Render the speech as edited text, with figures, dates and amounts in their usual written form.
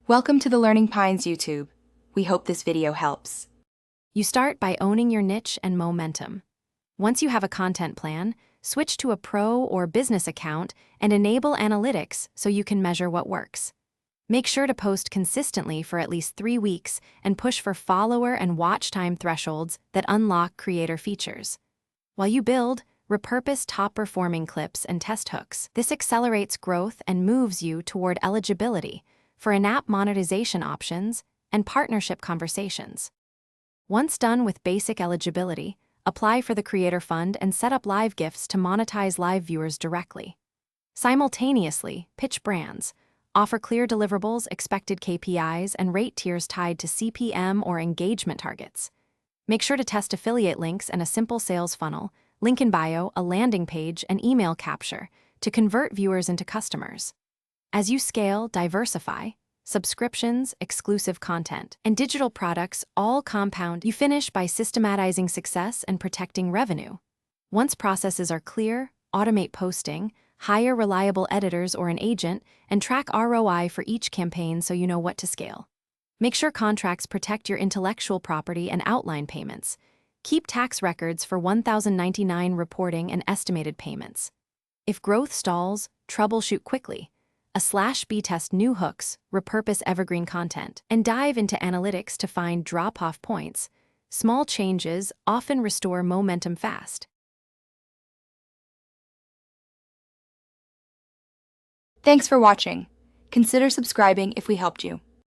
Welcome to the Learning Pines YouTube. We hope this video helps. You start by owning your niche and momentum. Once you have a content plan, switch to a pro or business account and enable analytics so you can measure what works. Make sure to post consistently for at least 3 weeks and push for follower and watch time thresholds that unlock creator features. While you build, repurpose top-performing clips and test hooks. This accelerates growth and moves you toward eligibility for in-app monetization options and partnership conversations. Once done with basic eligibility, apply for the Creator Fund and set up live gifts to monetize live viewers directly. Simultaneously, pitch brands, offer clear deliverables, expected KPIs, and rate tiers tied to CPM or engagement targets. Make sure to test affiliate links and a simple sales funnel, link in bio, a landing page, and email capture to convert viewers into customers. As you scale, diversify, subscriptions, exclusive content, and digital products all compound. You finish by systematizing success and protecting revenue. Once processes are clear, automate posting, hire reliable editors or an agent, and track ROI for each campaign so you know what to scale. Make sure contracts protect your intellectual property and outline payments. Keep tax records for 1099 reporting and estimated payments. If growth stalls, troubleshoot quickly. /B test new hooks, repurpose evergreen content, and dive into analytics to find drop-off points. Small changes often restore momentum fast. Thanks for watching. Consider subscribing if we helped you.